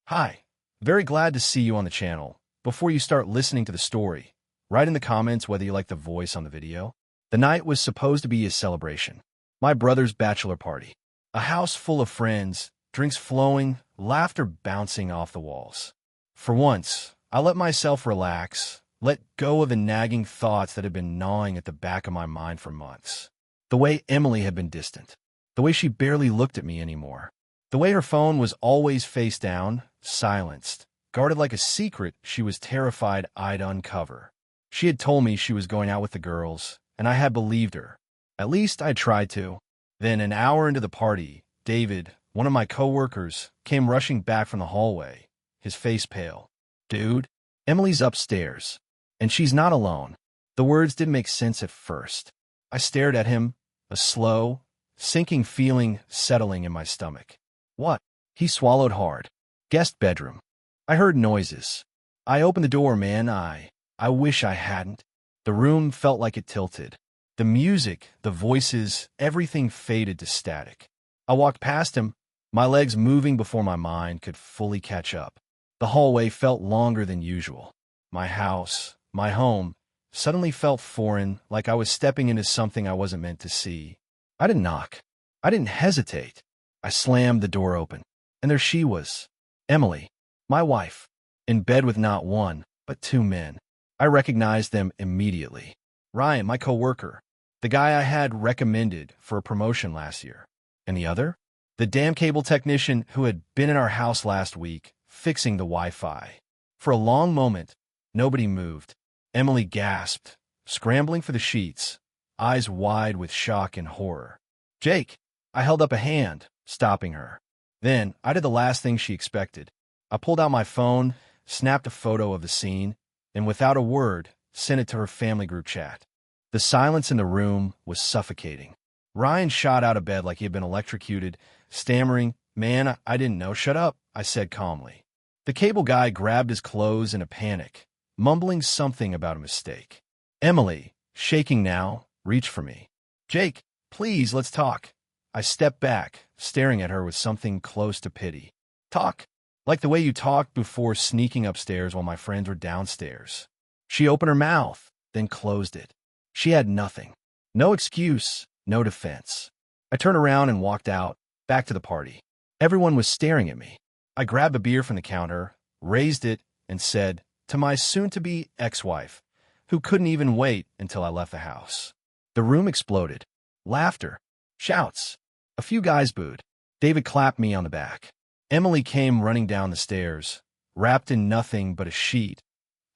Hi, very glad to see you on the channel. Before you start listening to the story, write in the comments whether you like the voice on the video. The night was supposed to be a celebration. My brother's bachelor party. A house full of friends, drinks flowing, laughter bouncing off the walls. For once, I let myself relax, let go of the nagging thoughts that had been gnawing at the back of my mind for months. The way Emily had been distant. The way she barely looked at me anymore. The way her phone was always face down, silenced, guarded like a secret she was terrified I'd uncover. She had told me she was going out with the girls, and I had believed her. At least I tried to. Then, an hour into the party, David, one of my coworkers, came rushing back from the hallway, his face pale. "Dude, Emily's upstairs, and she's not alone." The words didn't make sense at first. I stared at him, a slow, sinking feeling settling in my stomach. "What?" He swallowed hard. "Guest bedroom." I heard noises. I opened the door, man. I wish I hadn't. The room felt like it tilted. The music, the voices, everything faded to static. I walked past him, my legs moving before my mind could fully catch up. The hallway felt longer than usual. My house, my home, suddenly felt foreign, like I was stepping into something I wasn't meant to see. I didn't knock. I didn't hesitate. I slammed the door open, and there she was, Emily, my wife, in bed with not one, but two men. I recognized them immediately. Ryan, my coworker, the guy I had recommended for a promotion last year. And the other? The damn cable technician who had been in our house last week, fixing the Wi-Fi. For a long moment, nobody moved. Emily gasped, scrambling for the sheets, eyes wide with shock and horror. "Jake!" I held up a hand, stopping her. Then, I did the last thing she expected. I pulled out my phone, snapped a photo of the scene, and without a word, sent it to her family group chat. The silence in the room was suffocating. Ryan shot out of bed like he had been electrocuted, stammering, "Man, I didn't know." "Shut up," I said calmly. The cable guy grabbed his clothes in a panic, mumbling something about a mistake. Emily, shaking now, reached for me. "Jake, please, let's talk." I stepped back, staring at her with something close to pity. "Talk? Like the way you talked before sneaking upstairs while my friends were downstairs." She opened her mouth, then closed it. She had nothing. No excuse, no defense. I turned around and walked out, back to the party. Everyone was staring at me. I grabbed a beer from the counter, raised it, and said, to my soon-to-be ex-wife, who couldn't even wait until I left the house. The room exploded. Laughter. Shouts. A few guys booed. David clapped me on the back. Emily came running down the stairs, wrapped in nothing but a sheet,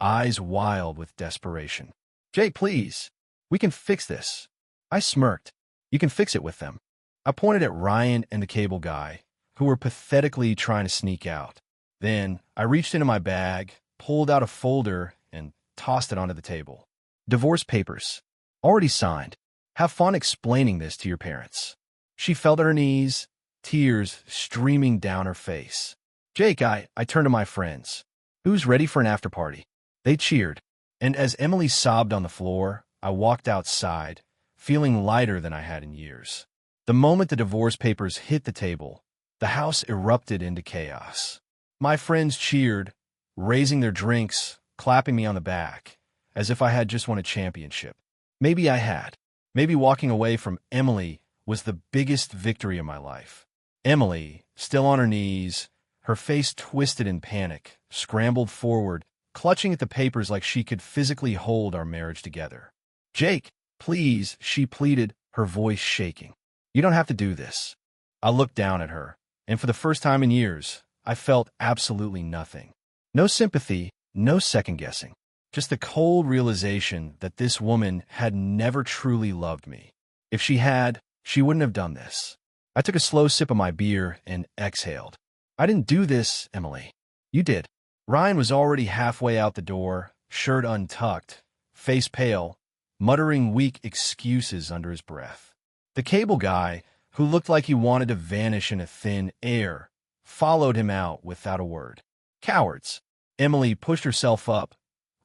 eyes wild with desperation. "Jake, please. We can fix this." I smirked. "You can fix it with them." I pointed at Ryan and the cable guy, who were pathetically trying to sneak out. Then I reached into my bag, pulled out a folder, and tossed it onto the table. "Divorce papers. Already signed. Have fun explaining this to your parents." She fell to her knees, tears streaming down her face. "Jake," I turned to my friends. "Who's ready for an after-party?" They cheered, and as Emily sobbed on the floor, I walked outside, feeling lighter than I had in years. The moment the divorce papers hit the table, the house erupted into chaos. My friends cheered, raising their drinks, clapping me on the back, as if I had just won a championship. Maybe I had. Maybe walking away from Emily was the biggest victory of my life. Emily, still on her knees, her face twisted in panic, scrambled forward, clutching at the papers like she could physically hold our marriage together. "Jake, please," she pleaded, her voice shaking. "You don't have to do this." I looked down at her, and for the first time in years, I felt absolutely nothing. No sympathy, no second-guessing. Just the cold realization that this woman had never truly loved me. If she had, she wouldn't have done this. I took a slow sip of my beer and exhaled. "I didn't do this, Emily. You did." Ryan was already halfway out the door, shirt untucked, face pale, muttering weak excuses under his breath. The cable guy, who looked like he wanted to vanish in a thin air, followed him out without a word. "Cowards." Emily pushed herself up,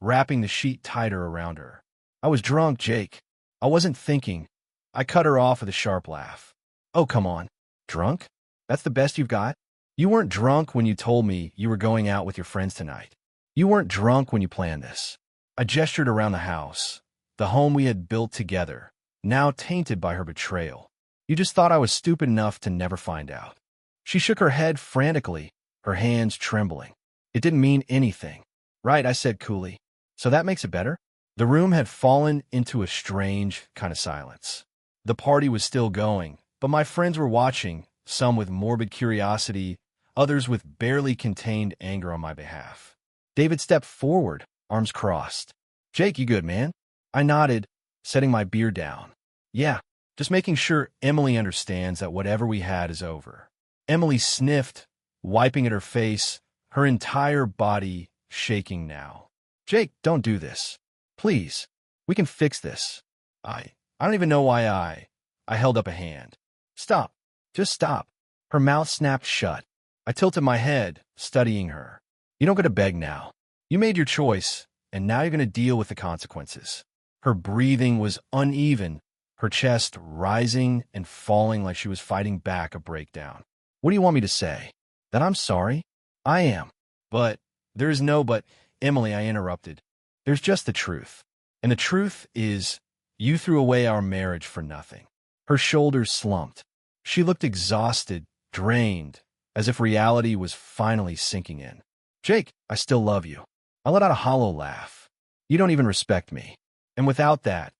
wrapping the sheet tighter around her. "I was drunk, Jake. I wasn't thinking." I cut her off with a sharp laugh. "Oh, come on. Drunk? That's the best you've got?" You weren't drunk when you told me you were going out with your friends tonight. You weren't drunk when you planned this. I gestured around the house, the home we had built together, now tainted by her betrayal. You just thought I was stupid enough to never find out. She shook her head frantically, her hands trembling. It didn't mean anything. Right, I said coolly. So that makes it better? The room had fallen into a strange kind of silence. The party was still going, but my friends were watching, some with morbid curiosity, others with barely contained anger on my behalf. David stepped forward, arms crossed. Jake, you good, man? I nodded, setting my beer down. Yeah, just making sure Emily understands that whatever we had is over. Emily sniffed, wiping at her face, her entire body shaking now. Jake, don't do this. Please, we can fix this. I don't even know why I held up a hand. Stop. Just stop. Her mouth snapped shut. I tilted my head, studying her. You don't get to beg now. You made your choice, and now you're going to deal with the consequences. Her breathing was uneven, her chest rising and falling like she was fighting back a breakdown. What do you want me to say? That I'm sorry? I am. But there is no but. Emily, I interrupted. There's just the truth. And the truth is, you threw away our marriage for nothing. Her shoulders slumped. She looked exhausted, drained, as if reality was finally sinking in. Jake, I still love you. I let out a hollow laugh. You don't even respect me. And without that,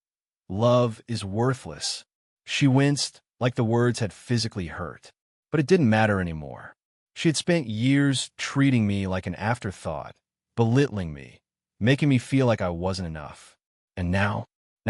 love is worthless. She winced like the words had physically hurt. But it didn't matter anymore. She had spent years treating me like an afterthought, belittling me, making me feel like I wasn't enough. And now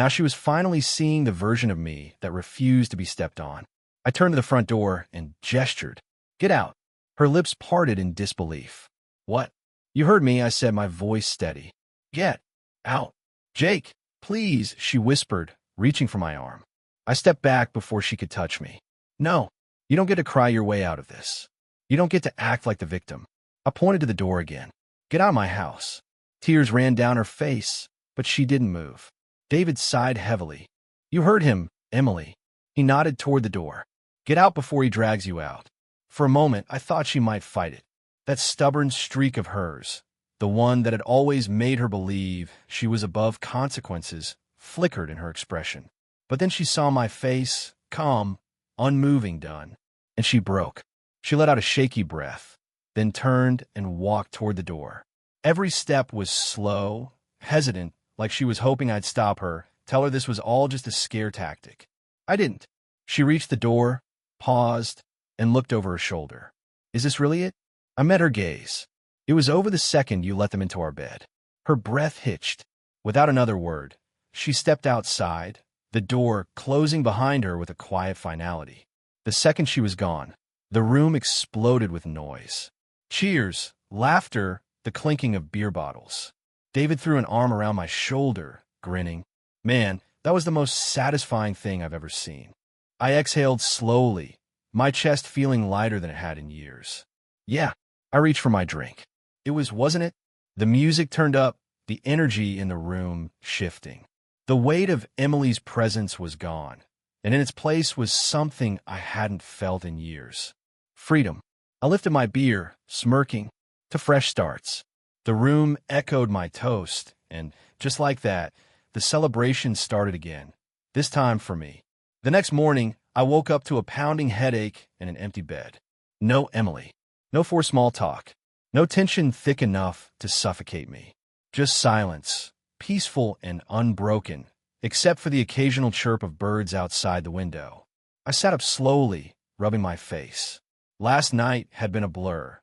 she was finally seeing the version of me that refused to be stepped on. I turned to the front door and gestured. Get out. Her lips parted in disbelief. What? You heard me, I said, my voice steady. Get out. Jake, please, she whispered, reaching for my arm. I stepped back before she could touch me. No, you don't get to cry your way out of this. You don't get to act like the victim. I pointed to the door again. Get out of my house. Tears ran down her face, but she didn't move. David sighed heavily. You heard him, Emily. He nodded toward the door. Get out before he drags you out. For a moment, I thought she might fight it. That stubborn streak of hers, the one that had always made her believe she was above consequences, flickered in her expression. But then she saw my face, calm, unmoving, done, and she broke. She let out a shaky breath, then turned and walked toward the door. Every step was slow, hesitant, like she was hoping I'd stop her, tell her this was all just a scare tactic. I didn't. She reached the door, paused, and looked over her shoulder. Is this really it? I met her gaze. It was over the second you let them into our bed. Her breath hitched. Without another word, she stepped outside, the door closing behind her with a quiet finality. The second she was gone, the room exploded with noise. Cheers, laughter, the clinking of beer bottles. David threw an arm around my shoulder, grinning. Man, that was the most satisfying thing I've ever seen. I exhaled slowly, my chest feeling lighter than it had in years. Yeah, I reached for my drink. It was, wasn't it? The music turned up, the energy in the room shifting. The weight of Emily's presence was gone, and in its place was something I hadn't felt in years. Freedom. I lifted my beer, smirking, to fresh starts. The room echoed my toast, and just like that, the celebration started again, this time for me. The next morning, I woke up to a pounding headache and an empty bed. No Emily. No forced small talk. No tension thick enough to suffocate me. Just silence, peaceful and unbroken, except for the occasional chirp of birds outside the window. I sat up slowly, rubbing my face. Last night had been a blur.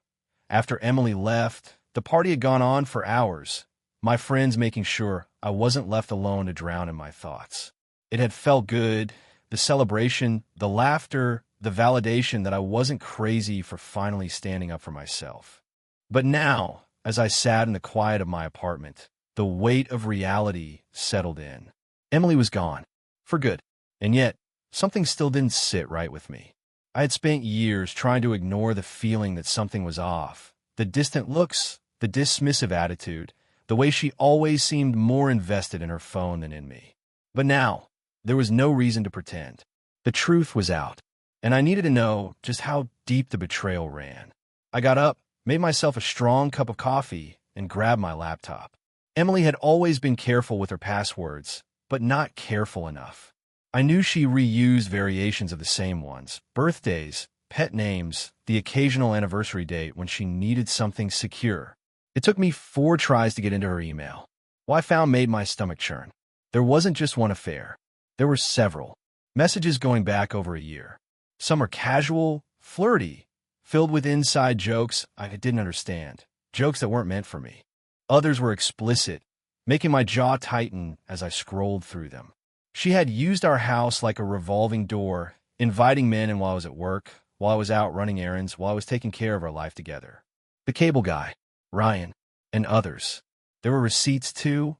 After Emily left, the party had gone on for hours, my friends making sure I wasn't left alone to drown in my thoughts. It had felt good, the celebration, the laughter, the validation that I wasn't crazy for finally standing up for myself. But now, as I sat in the quiet of my apartment, the weight of reality settled in. Emily was gone, for good, and yet something still didn't sit right with me. I had spent years trying to ignore the feeling that something was off, the distant looks, the dismissive attitude, the way she always seemed more invested in her phone than in me. But now, there was no reason to pretend. The truth was out, and I needed to know just how deep the betrayal ran. I got up, made myself a strong cup of coffee, and grabbed my laptop. Emily had always been careful with her passwords, but not careful enough. I knew she reused variations of the same ones: birthdays, pet names, the occasional anniversary date when she needed something secure. It took me 4 tries to get into her email. What I found made my stomach churn. There wasn't just one affair. There were several. Messages going back over a year. Some were casual, flirty, filled with inside jokes I didn't understand, jokes that weren't meant for me. Others were explicit, making my jaw tighten as I scrolled through them. She had used our house like a revolving door, inviting men in while I was at work, while I was out running errands, while I was taking care of our life together. The cable guy, Ryan, and others. There were receipts too,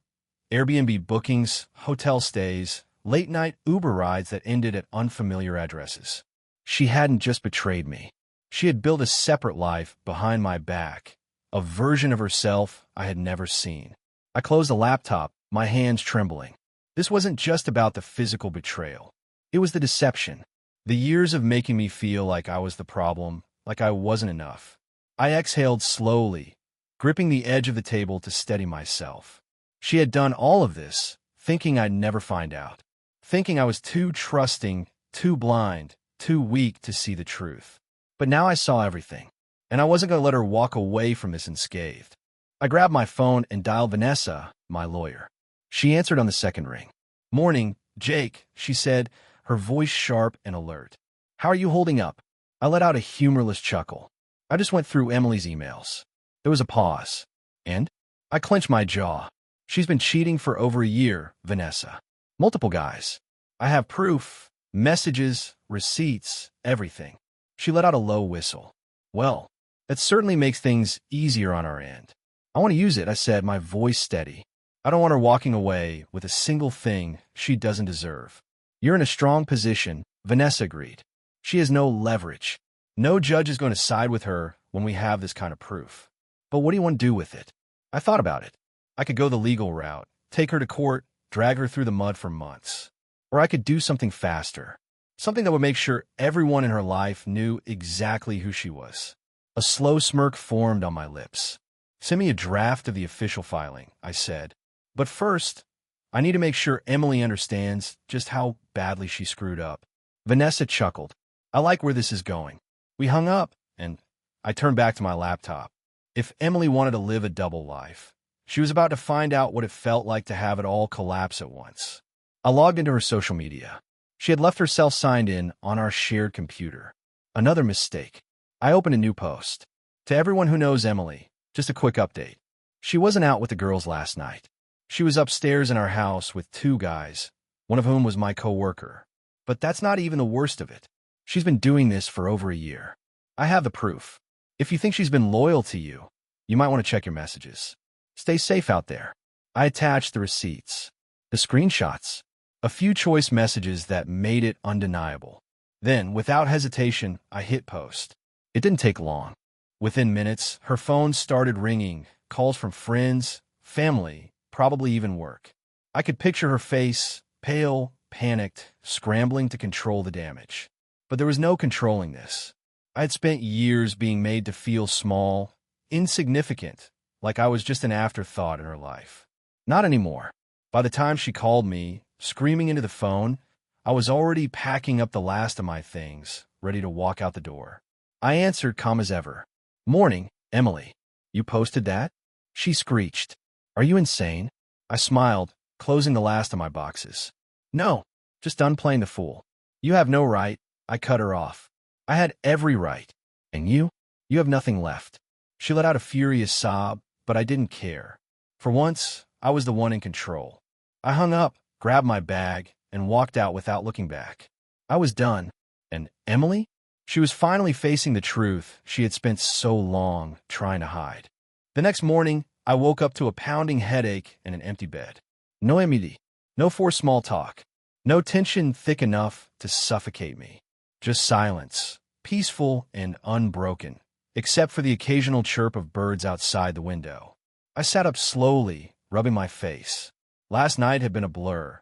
Airbnb bookings, hotel stays, late-night Uber rides that ended at unfamiliar addresses. She hadn't just betrayed me. She had built a separate life behind my back, a version of herself I had never seen. I closed the laptop, my hands trembling. This wasn't just about the physical betrayal. It was the deception. The years of making me feel like I was the problem, like I wasn't enough. I exhaled slowly, gripping the edge of the table to steady myself. She had done all of this, thinking I'd never find out. Thinking I was too trusting, too blind, too weak to see the truth. But now I saw everything, and I wasn't going to let her walk away from this unscathed. I grabbed my phone and dialed Vanessa, my lawyer. She answered on the second ring. "Morning, Jake," she said, her voice sharp and alert. "How are you holding up?" I let out a humorless chuckle. I just went through Emily's emails. There was a pause. And? I clenched my jaw. "She's been cheating for over a year, Vanessa. Multiple guys. I have proof, messages, receipts, everything." She let out a low whistle. "Well, that certainly makes things easier on our end." "I want to use it," I said, my voice steady. "I don't want her walking away with a single thing she doesn't deserve." "You're in a strong position," Vanessa agreed. "She has no leverage. No judge is going to side with her when we have this kind of proof." "But what do you want to do with it?" I thought about it. I could go the legal route, take her to court, drag her through the mud for months. Or I could do something faster. Something that would make sure everyone in her life knew exactly who she was. A slow smirk formed on my lips. "Send me a draft of the official filing," I said. "But first, I need to make sure Emily understands just how badly she screwed up." Vanessa chuckled. "I like where this is going." We hung up, and I turned back to my laptop. If Emily wanted to live a double life, she was about to find out what it felt like to have it all collapse at once. I logged into her social media. She had left herself signed in on our shared computer. Another mistake. I opened a new post. "To everyone who knows Emily, just a quick update. She wasn't out with the girls last night. She was upstairs in our house with 2 guys, one of whom was my coworker. But that's not even the worst of it. She's been doing this for over a year. I have the proof. If you think she's been loyal to you, you might want to check your messages. Stay safe out there." I attached the receipts, the screenshots, a few choice messages that made it undeniable. Then, without hesitation, I hit post. It didn't take long. Within minutes, her phone started ringing, calls from friends, family, probably even work. I could picture her face, pale, panicked, scrambling to control the damage. But there was no controlling this. I had spent years being made to feel small, insignificant, like I was just an afterthought in her life. Not anymore. By the time she called me, screaming into the phone, I was already packing up the last of my things, ready to walk out the door. I answered calm as ever. "Morning, Emily. You posted that?" She screeched. "Are you insane?" I smiled, closing the last of my boxes. "No, just done playing the fool." "You have no right." I cut her off. "I had every right. And you? You have nothing left." She let out a furious sob, but I didn't care. For once, I was the one in control. I hung up, grabbed my bag, and walked out without looking back. I was done. And Emily? She was finally facing the truth she had spent so long trying to hide. The next morning, I woke up to a pounding headache and an empty bed. No amity, no forced small talk, no tension thick enough to suffocate me. Just silence, peaceful and unbroken, except for the occasional chirp of birds outside the window. I sat up slowly, rubbing my face. Last night had been a blur.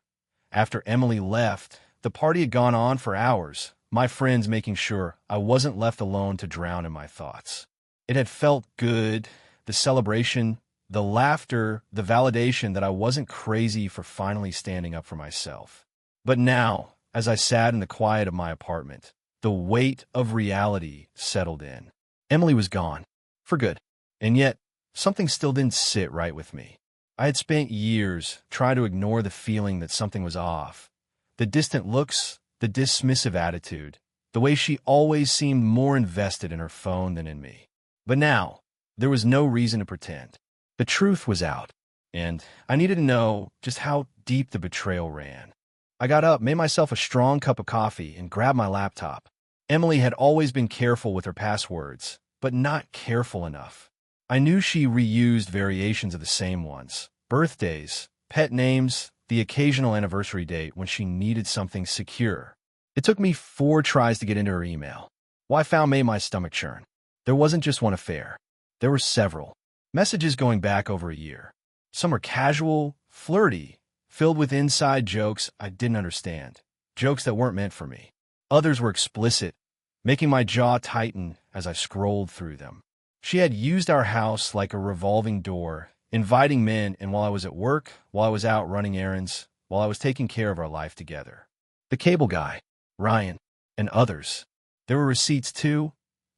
After Emily left, the party had gone on for hours, my friends making sure I wasn't left alone to drown in my thoughts. It had felt good, the celebration, the laughter, the validation that I wasn't crazy for finally standing up for myself. But now, as I sat in the quiet of my apartment, the weight of reality settled in. Emily was gone. For good. And yet, something still didn't sit right with me. I had spent years trying to ignore the feeling that something was off. The distant looks, the dismissive attitude, the way she always seemed more invested in her phone than in me. But now, there was no reason to pretend. The truth was out, and I needed to know just how deep the betrayal ran. I got up, made myself a strong cup of coffee, and grabbed my laptop. Emily had always been careful with her passwords, but not careful enough. I knew she reused variations of the same ones. Birthdays, pet names, the occasional anniversary date when she needed something secure. It took me 4 tries to get into her email. What I found made my stomach churn. There wasn't just one affair. There were several. Messages going back over a year. Some were casual, flirty, filled with inside jokes I didn't understand. Jokes that weren't meant for me. Others were explicit, making my jaw tighten as I scrolled through them. She had used our house like a revolving door, inviting men in while I was at work, while I was out running errands, while I was taking care of our life together. The cable guy, Ryan, and others. There were receipts too.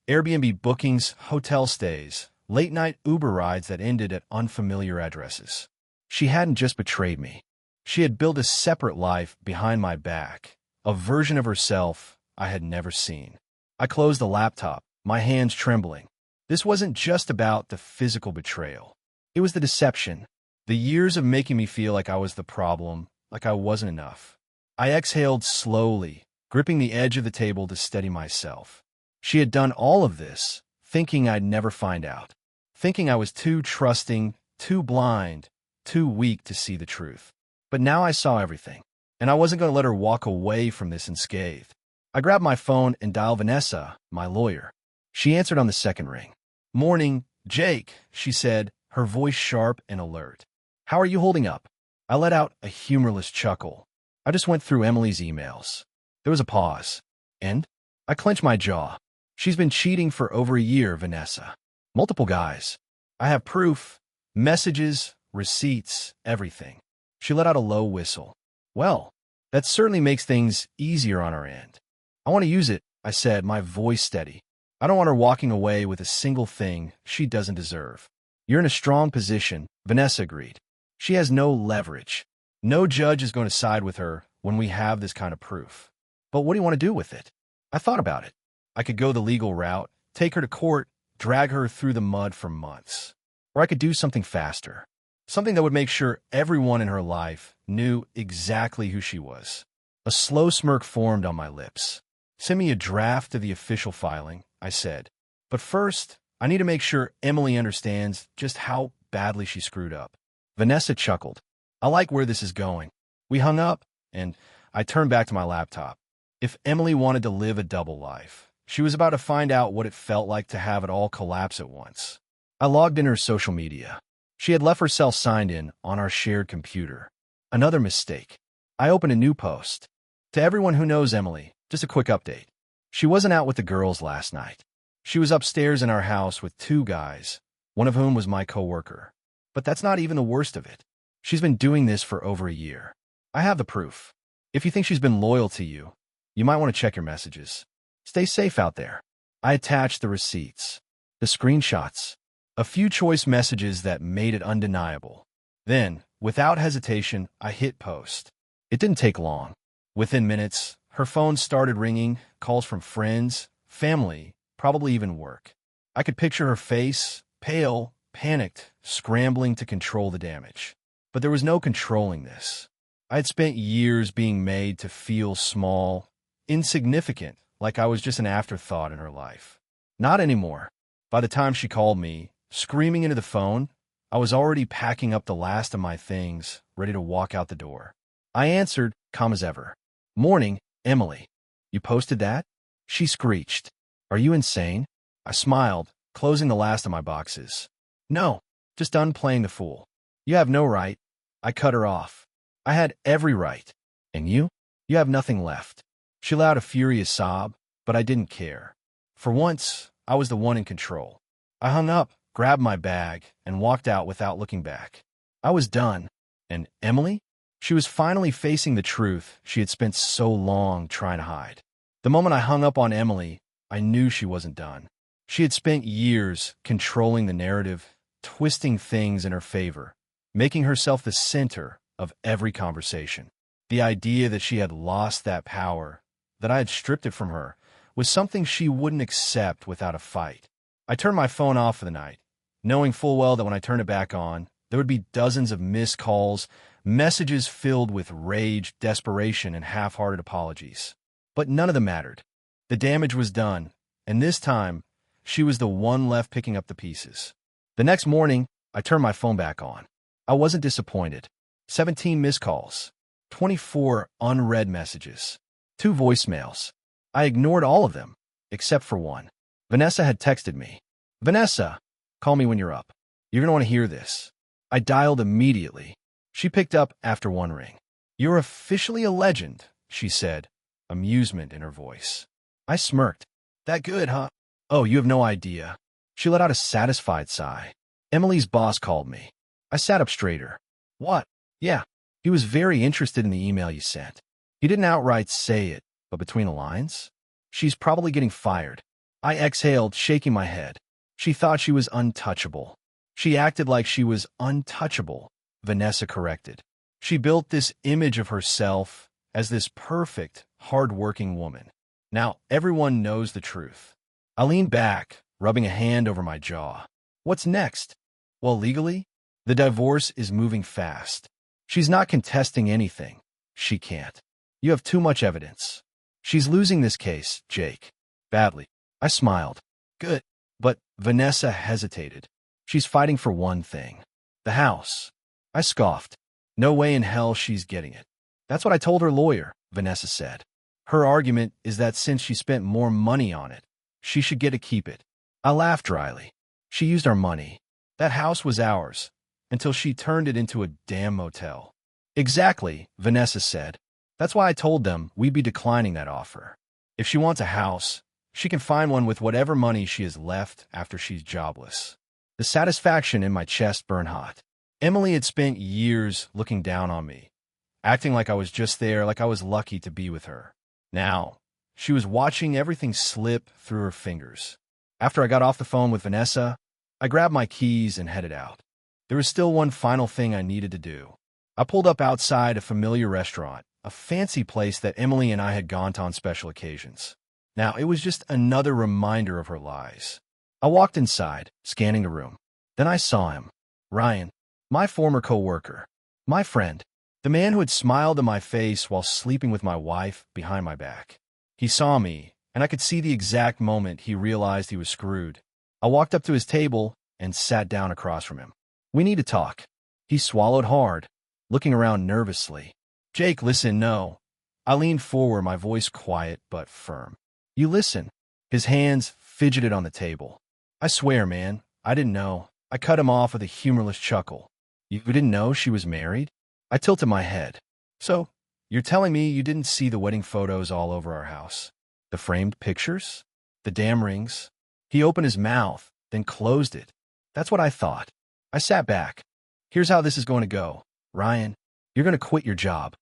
Airbnb bookings, hotel stays, late-night Uber rides that ended at unfamiliar addresses. She hadn't just betrayed me. She had built a separate life behind my back, a version of herself I had never seen. I closed the laptop, my hands trembling. This wasn't just about the physical betrayal. It was the deception, the years of making me feel like I was the problem, like I wasn't enough. I exhaled slowly, gripping the edge of the table to steady myself. She had done all of this, thinking I'd never find out, thinking I was too trusting, too blind, too weak to see the truth. But now I saw everything, and I wasn't going to let her walk away from this unscathed. I grabbed my phone and dialed Vanessa, my lawyer. She answered on the second ring. "Morning, Jake," she said, her voice sharp and alert. "How are you holding up?" I let out a humorless chuckle. I just went through Emily's emails. There was a pause. And? I clenched my jaw. She's been cheating for over a year, Vanessa. Multiple guys. I have proof, messages, receipts, everything. She let out a low whistle. "Well, that certainly makes things easier on our end." "I want to use it," I said, my voice steady. "I don't want her walking away with a single thing she doesn't deserve." "You're in a strong position," Vanessa agreed. "She has no leverage. No judge is going to side with her when we have this kind of proof." "But what do you want to do with it?" I thought about it. I could go the legal route, take her to court, drag her through the mud for months. Or I could do something faster. Something that would make sure everyone in her life knew exactly who she was. A slow smirk formed on my lips. "Send me a draft of the official filing," I said. "But first, I need to make sure Emily understands just how badly she screwed up." Vanessa chuckled. "I like where this is going." We hung up, and I turned back to my laptop. If Emily wanted to live a double life, she was about to find out what it felt like to have it all collapse at once. I logged in her social media. She had left herself signed in on our shared computer. Another mistake. I opened a new post. "To everyone who knows Emily, just a quick update. She wasn't out with the girls last night. She was upstairs in our house with 2 guys, one of whom was my coworker. But that's not even the worst of it. She's been doing this for over a year. I have the proof. If you think she's been loyal to you, you might want to check your messages. Stay safe out there." I attached the receipts, the screenshots, a few choice messages that made it undeniable. Then, without hesitation, I hit post. It didn't take long. Within minutes, her phone started ringing, calls from friends, family, probably even work. I could picture her face, pale, panicked, scrambling to control the damage. But there was no controlling this. I had spent years being made to feel small, insignificant, like I was just an afterthought in her life. Not anymore. By the time she called me, screaming into the phone, I was already packing up the last of my things, ready to walk out the door. I answered, calm as ever. "Morning, Emily. You posted that?" She screeched. "Are you insane?" I smiled, closing the last of my boxes. "No, just done playing the fool." "You have no right." I cut her off. "I had every right. And you? You have nothing left." She let out a furious sob, but I didn't care. For once, I was the one in control. I hung up, grabbed my bag, and walked out without looking back. I was done. And Emily? She was finally facing the truth she had spent so long trying to hide. The moment I hung up on Emily, I knew she wasn't done. She had spent years controlling the narrative, twisting things in her favor, making herself the center of every conversation. The idea that she had lost that power, that I had stripped it from her, was something she wouldn't accept without a fight. I turned my phone off for the night, knowing full well that when I turned it back on, there would be dozens of missed calls, messages filled with rage, desperation, and half-hearted apologies. But none of them mattered. The damage was done, and this time, she was the one left picking up the pieces. The next morning, I turned my phone back on. I wasn't disappointed. 17 missed calls, 24 unread messages, 2 voicemails. I ignored all of them, except for one. Vanessa had texted me. "Vanessa, call me when you're up. You're going to want to hear this." I dialed immediately. She picked up after one ring. "You're officially a legend," she said, amusement in her voice. I smirked. "That good, huh?" "Oh, you have no idea." She let out a satisfied sigh. "Emily's boss called me." I sat up straighter. "What?" "Yeah, he was very interested in the email you sent. He didn't outright say it, but between the lines, she's probably getting fired." I exhaled, shaking my head. She thought she was untouchable. She acted like she was untouchable, Vanessa corrected. She built this image of herself as this perfect, hard-working woman. Now everyone knows the truth. I leaned back, rubbing a hand over my jaw. What's next? Well, legally, the divorce is moving fast. She's not contesting anything. She can't. You have too much evidence. She's losing this case, Jake. Badly. I smiled. Good. But Vanessa hesitated. She's fighting for one thing. The house. I scoffed. No way in hell she's getting it. That's what I told her lawyer, Vanessa said. Her argument is that since she spent more money on it, she should get to keep it. I laughed dryly. She used our money. That house was ours, until she turned it into a damn motel. Exactly, Vanessa said. That's why I told them we'd be declining that offer. If she wants a house, she can find one with whatever money she has left after she's jobless. The satisfaction in my chest burned hot. Emily had spent years looking down on me, acting like I was just there, like I was lucky to be with her. Now, she was watching everything slip through her fingers. After I got off the phone with Vanessa, I grabbed my keys and headed out. There was still one final thing I needed to do. I pulled up outside a familiar restaurant, a fancy place that Emily and I had gone to on special occasions. Now, it was just another reminder of her lies. I walked inside, scanning the room. Then I saw him. Ryan, my former co-worker. My friend. The man who had smiled in my face while sleeping with my wife behind my back. He saw me, and I could see the exact moment he realized he was screwed. I walked up to his table and sat down across from him. "We need to talk." He swallowed hard, looking around nervously. "Jake, listen, no." I leaned forward, my voice quiet but firm. "You listen." His hands fidgeted on the table. "I swear, man, I didn't know." I cut him off with a humorless chuckle. "You didn't know she was married?" I tilted my head. "So, you're telling me you didn't see the wedding photos all over our house? The framed pictures? The damn rings?" He opened his mouth, then closed it. "That's what I thought." I sat back. "Here's how this is going to go. Ryan, you're going to quit your job."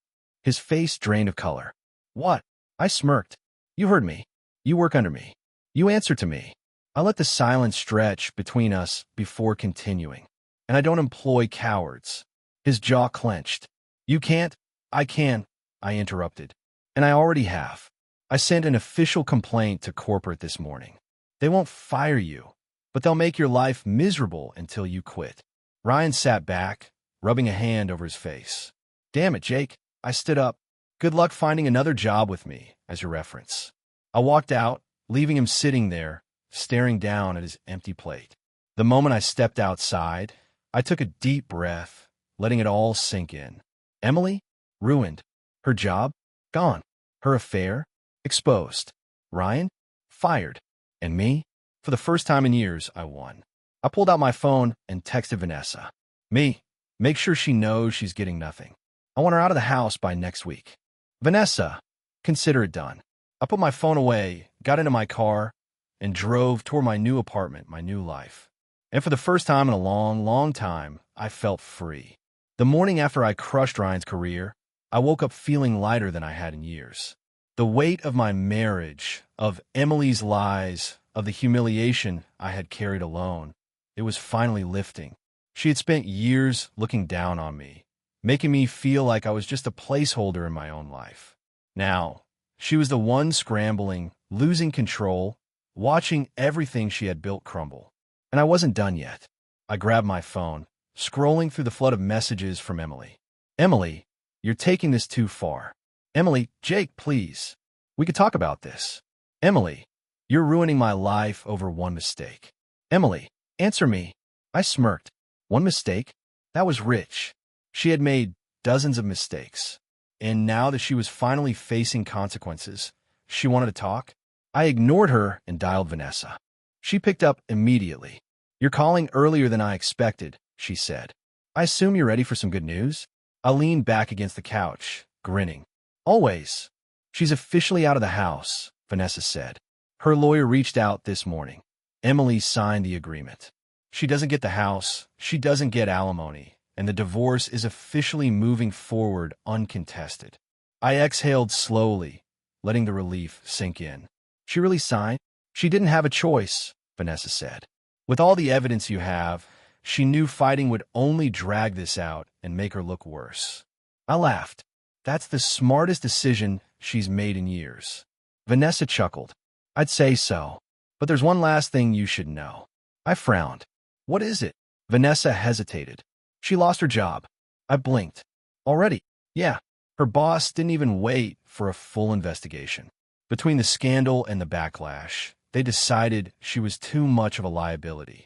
His face drained of color. "What?" I smirked. "You heard me. You work under me. You answer to me." I let the silence stretch between us before continuing. "And I don't employ cowards." His jaw clenched. "You can't?" "I can," I interrupted. "And I already have. I sent an official complaint to corporate this morning. They won't fire you, but they'll make your life miserable until you quit." Ryan sat back, rubbing a hand over his face. "Damn it, Jake." I stood up. "Good luck finding another job with me, as your reference." I walked out, leaving him sitting there, staring down at his empty plate. The moment I stepped outside, I took a deep breath, letting it all sink in. Emily? Ruined. Her job? Gone. Her affair? Exposed. Ryan? Fired. And me? For the first time in years, I won. I pulled out my phone and texted Vanessa. "Me, make sure she knows she's getting nothing. I want her out of the house by next week." "Vanessa, consider it done." I put my phone away, got into my car, and drove toward my new apartment, my new life. And for the first time in a long, long time, I felt free. The morning after I crushed Ryan's career, I woke up feeling lighter than I had in years. The weight of my marriage, of Emily's lies, of the humiliation I had carried alone, it was finally lifting. She had spent years looking down on me, making me feel like I was just a placeholder in my own life. Now, she was the one scrambling, losing control, watching everything she had built crumble. And I wasn't done yet. I grabbed my phone, scrolling through the flood of messages from Emily. Emily, you're taking this too far. Emily, Jake, please. We could talk about this. Emily, you're ruining my life over one mistake. Emily, answer me. I smirked. One mistake? That was Rich. She had made dozens of mistakes. And now that she was finally facing consequences, she wanted to talk. I ignored her and dialed Vanessa. She picked up immediately. You're calling earlier than I expected, she said. I assume you're ready for some good news? I leaned back against the couch, grinning. Always. She's officially out of the house, Vanessa said. Her lawyer reached out this morning. Emily signed the agreement. She doesn't get the house, she doesn't get alimony, and the divorce is officially moving forward uncontested. I exhaled slowly, letting the relief sink in. She really signed? She didn't have a choice, Vanessa said. With all the evidence you have, she knew fighting would only drag this out and make her look worse. I laughed. That's the smartest decision she's made in years. Vanessa chuckled. I'd say so. But there's one last thing you should know. I frowned. What is it? Vanessa hesitated. She lost her job. I blinked. Already? Yeah. Her boss didn't even wait for a full investigation. Between the scandal and the backlash, they decided she was too much of a liability.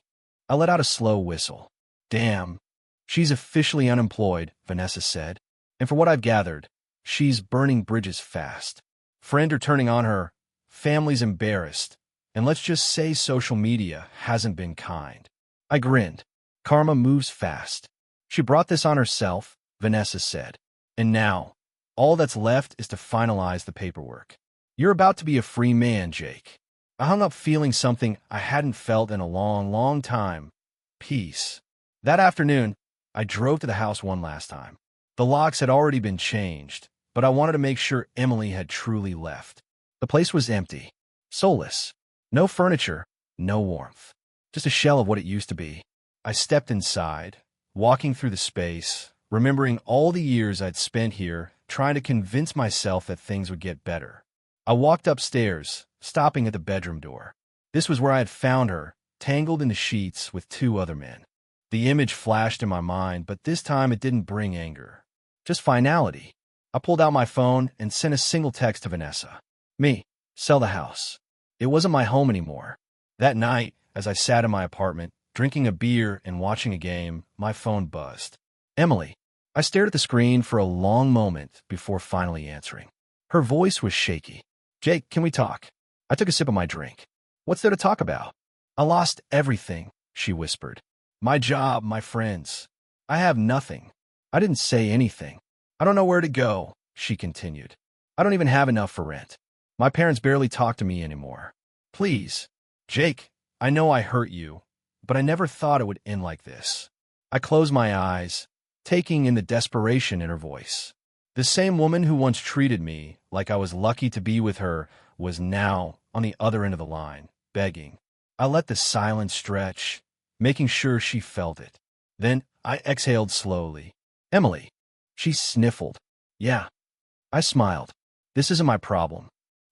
I let out a slow whistle. Damn. She's officially unemployed, Vanessa said. And for what I've gathered, she's burning bridges fast. Friends are turning on her. Family's embarrassed. And let's just say social media hasn't been kind. I grinned. Karma moves fast. She brought this on herself, Vanessa said. And now, all that's left is to finalize the paperwork. You're about to be a free man, Jake. I hung up feeling something I hadn't felt in a long, long time. Peace. That afternoon, I drove to the house one last time. The locks had already been changed, but I wanted to make sure Emily had truly left. The place was empty, soulless. No furniture, no warmth. Just a shell of what it used to be. I stepped inside, walking through the space, remembering all the years I'd spent here trying to convince myself that things would get better. I walked upstairs, stopping at the bedroom door. This was where I had found her, tangled in the sheets with two other men. The image flashed in my mind, but this time it didn't bring anger. Just finality. I pulled out my phone and sent a single text to Vanessa. Me, sell the house. It wasn't my home anymore. That night, as I sat in my apartment, drinking a beer and watching a game, my phone buzzed. Emily. I stared at the screen for a long moment before finally answering. Her voice was shaky. Jake, can we talk? I took a sip of my drink. What's there to talk about? I lost everything, she whispered. My job, my friends. I have nothing. I didn't say anything. I don't know where to go, she continued. I don't even have enough for rent. My parents barely talk to me anymore. Please. Jake, I know I hurt you, but I never thought it would end like this. I closed my eyes, taking in the desperation in her voice. The same woman who once treated me like I was lucky to be with her was now on the other end of the line, begging. I let the silence stretch, making sure she felt it. Then I exhaled slowly. Emily. She sniffled. Yeah. I smiled. This isn't my problem.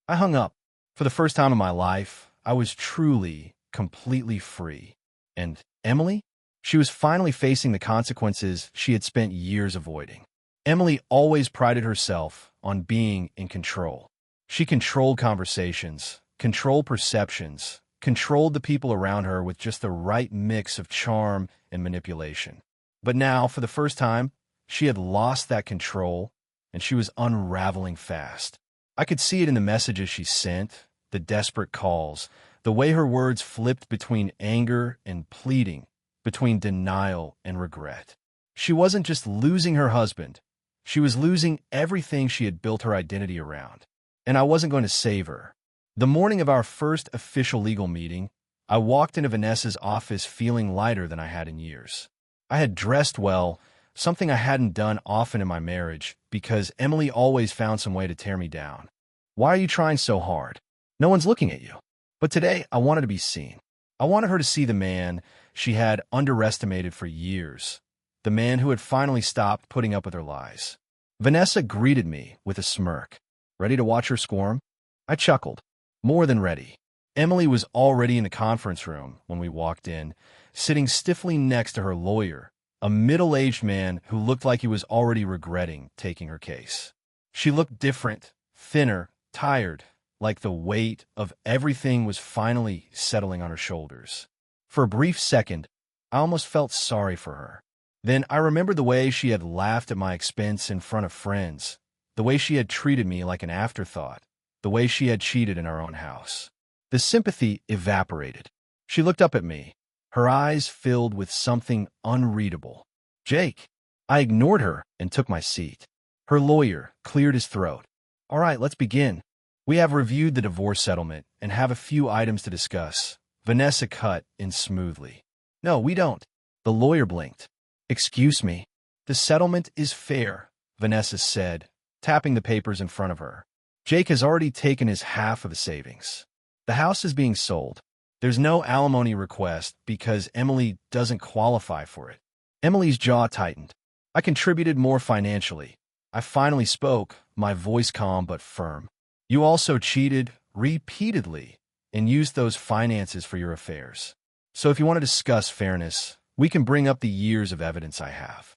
I hung up. For the first time in my life, I was truly, completely free. And Emily? She was finally facing the consequences she had spent years avoiding. Emily always prided herself on being in control. She controlled conversations, controlled perceptions, controlled the people around her with just the right mix of charm and manipulation. But now, for the first time, she had lost that control, and she was unraveling fast. I could see it in the messages she sent, the desperate calls, the way her words flipped between anger and pleading, between denial and regret. She wasn't just losing her husband. She was losing everything she had built her identity around. And I wasn't going to save her. The morning of our first official legal meeting, I walked into Vanessa's office feeling lighter than I had in years. I had dressed well, something I hadn't done often in my marriage, because Emily always found some way to tear me down. Why are you trying so hard? No one's looking at you. But today, I wanted to be seen. I wanted her to see the man she had underestimated for years, the man who had finally stopped putting up with her lies. Vanessa greeted me with a smirk. Ready to watch her squirm? I chuckled. More than ready. Emily was already in the conference room when we walked in, sitting stiffly next to her lawyer, a middle-aged man who looked like he was already regretting taking her case. She looked different, thinner, tired, like the weight of everything was finally settling on her shoulders. For a brief second, I almost felt sorry for her. Then I remembered the way she had laughed at my expense in front of friends, the way she had treated me like an afterthought, the way she had cheated in our own house. The sympathy evaporated. She looked up at me, her eyes filled with something unreadable. Jake. I ignored her and took my seat. Her lawyer cleared his throat. All right, let's begin. We have reviewed the divorce settlement and have a few items to discuss. Vanessa cut in smoothly. No, we don't. The lawyer blinked. Excuse me. The settlement is fair, Vanessa said, tapping the papers in front of her. Jake has already taken his half of the savings. The house is being sold. There's no alimony request because Emily doesn't qualify for it. Emily's jaw tightened. I contributed more financially. I finally spoke, my voice calm but firm. You also cheated repeatedly and used those finances for your affairs. So if you want to discuss fairness, we can bring up the years of evidence I have.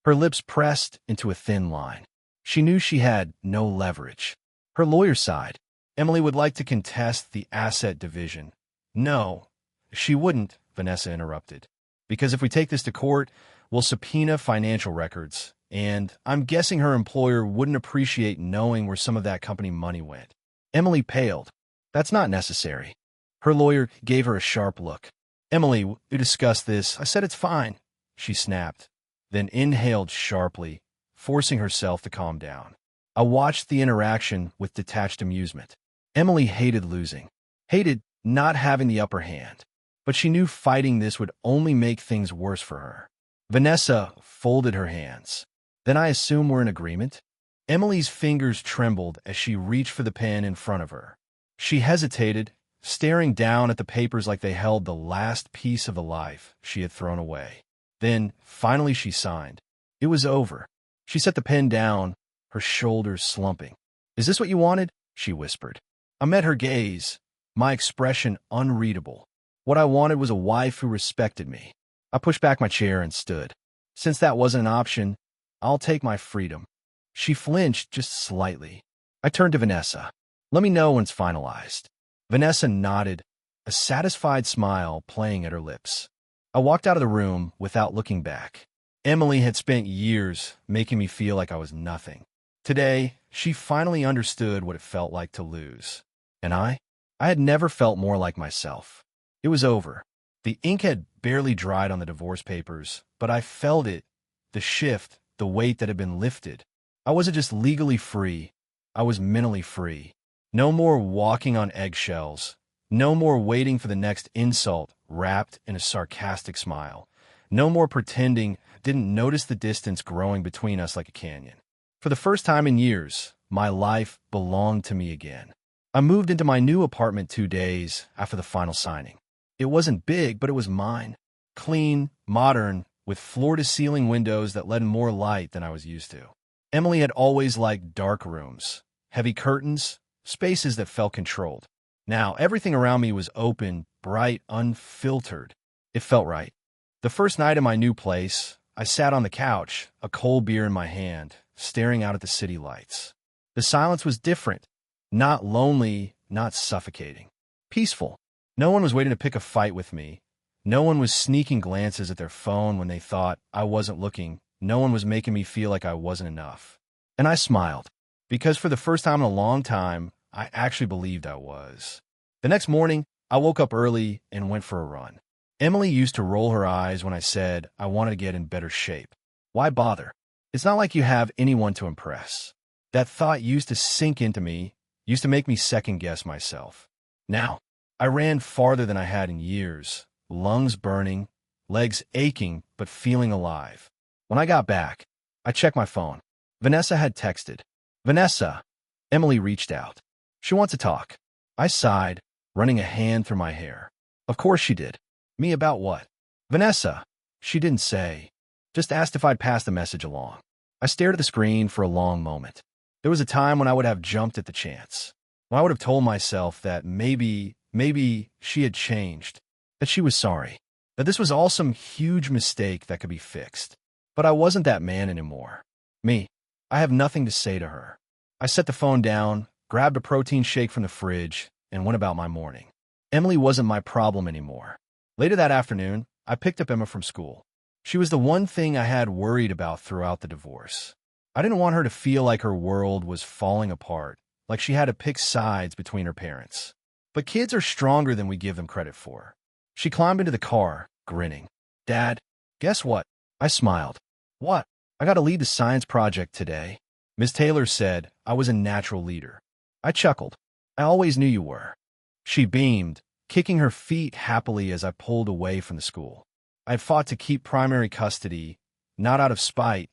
Her lips pressed into a thin line. She knew she had no leverage. Her lawyer sighed. Emily would like to contest the asset division. No, she wouldn't, Vanessa interrupted. Because if we take this to court, we'll subpoena financial records, and I'm guessing her employer wouldn't appreciate knowing where some of that company money went. Emily paled. That's not necessary. Her lawyer gave her a sharp look. Emily, we discussed this. I said it's fine, she snapped, then inhaled sharply, forcing herself to calm down. I watched the interaction with detached amusement. Emily hated losing, hated not having the upper hand, but she knew fighting this would only make things worse for her. Vanessa folded her hands. Then I assume we're in agreement? Emily's fingers trembled as she reached for the pen in front of her. She hesitated, staring down at the papers like they held the last piece of the life she had thrown away. Then, finally she signed. It was over. She set the pen down, her shoulders slumping. Is this what you wanted? She whispered. I met her gaze, my expression unreadable. What I wanted was a wife who respected me. I pushed back my chair and stood. Since that wasn't an option, I'll take my freedom. She flinched just slightly. I turned to Vanessa. Let me know when it's finalized. Vanessa nodded, a satisfied smile playing at her lips. I walked out of the room without looking back. Emily had spent years making me feel like I was nothing. Today, she finally understood what it felt like to lose. And I had never felt more like myself. It was over. The ink had barely dried on the divorce papers, but I felt it, the shift, the weight that had been lifted. I wasn't just legally free, I was mentally free. No more walking on eggshells. No more waiting for the next insult wrapped in a sarcastic smile. No more pretending I didn't notice the distance growing between us like a canyon. For the first time in years, my life belonged to me again. I moved into my new apartment 2 days after the final signing. It wasn't big, but it was mine. Clean, modern, with floor-to-ceiling windows that let in more light than I was used to. Emily had always liked dark rooms, heavy curtains, spaces that felt controlled. Now, everything around me was open, bright, unfiltered. It felt right. The first night in my new place, I sat on the couch, a cold beer in my hand, staring out at the city lights. The silence was different. Not lonely, not suffocating. Peaceful. No one was waiting to pick a fight with me. No one was sneaking glances at their phone when they thought I wasn't looking. No one was making me feel like I wasn't enough. And I smiled, because for the first time in a long time, I actually believed I was. The next morning, I woke up early and went for a run. Emily used to roll her eyes when I said I wanted to get in better shape. Why bother? It's not like you have anyone to impress. That thought used to sink into me, used to make me second-guess myself. Now, I ran farther than I had in years, lungs burning, legs aching, but feeling alive. When I got back, I checked my phone. Vanessa had texted. Vanessa. Emily reached out. She wants to talk. I sighed, running a hand through my hair. Of course she did. Me about what? Vanessa. She didn't say. Just asked if I'd pass the message along. I stared at the screen for a long moment. There was a time when I would have jumped at the chance. When I would have told myself that maybe she had changed, that she was sorry, that this was all some huge mistake that could be fixed. But I wasn't that man anymore. Me. I have nothing to say to her. I set the phone down, grabbed a protein shake from the fridge, and went about my morning. Emily wasn't my problem anymore. Later that afternoon, I picked up Emma from school. She was the one thing I had worried about throughout the divorce. I didn't want her to feel like her world was falling apart, like she had to pick sides between her parents. But kids are stronger than we give them credit for. She climbed into the car, grinning. Dad, guess what? I smiled. What? I got to lead the science project today. Miss Taylor said I was a natural leader. I chuckled. I always knew you were. She beamed, kicking her feet happily as I pulled away from the school. I had fought to keep primary custody, not out of spite,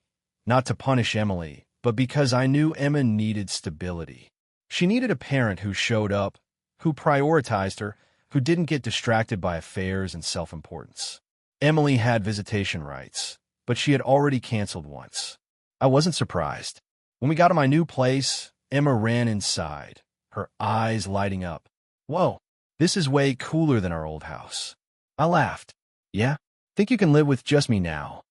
not to punish Emily, but because I knew Emma needed stability. She needed a parent who showed up, who prioritized her, who didn't get distracted by affairs and self-importance. Emily had visitation rights, but she had already canceled once. I wasn't surprised. When we got to my new place, Emma ran inside, her eyes lighting up. Whoa, this is way cooler than our old house. I laughed. Yeah? Think you can live with just me now?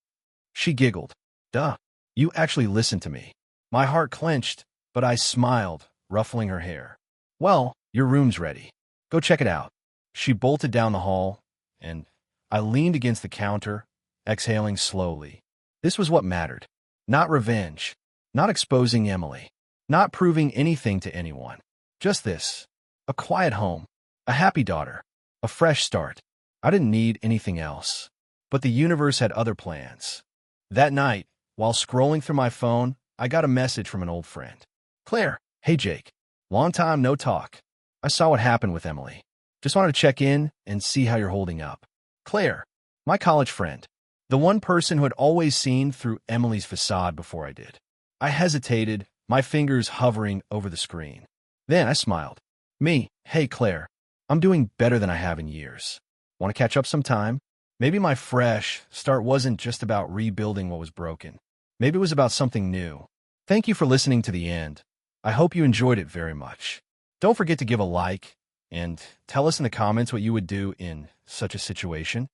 She giggled. Duh, you actually listened to me. My heart clenched, but I smiled, ruffling her hair. Well, your room's ready. Go check it out. She bolted down the hall, and I leaned against the counter, exhaling slowly. This was what mattered. Not revenge. Not exposing Emily. Not proving anything to anyone. Just this. A quiet home. A happy daughter. A fresh start. I didn't need anything else. But the universe had other plans. That night, while scrolling through my phone, I got a message from an old friend. Claire, hey Jake. Long time no talk. I saw what happened with Emily. Just wanted to check in and see how you're holding up. Claire, my college friend. The one person who had always seen through Emily's facade before I did. I hesitated, my fingers hovering over the screen. Then I smiled. Me, hey Claire. I'm doing better than I have in years. Want to catch up sometime? Maybe my fresh start wasn't just about rebuilding what was broken. Maybe it was about something new. Thank you for listening to the end. I hope you enjoyed it very much. Don't forget to give a like and tell us in the comments what you would do in such a situation.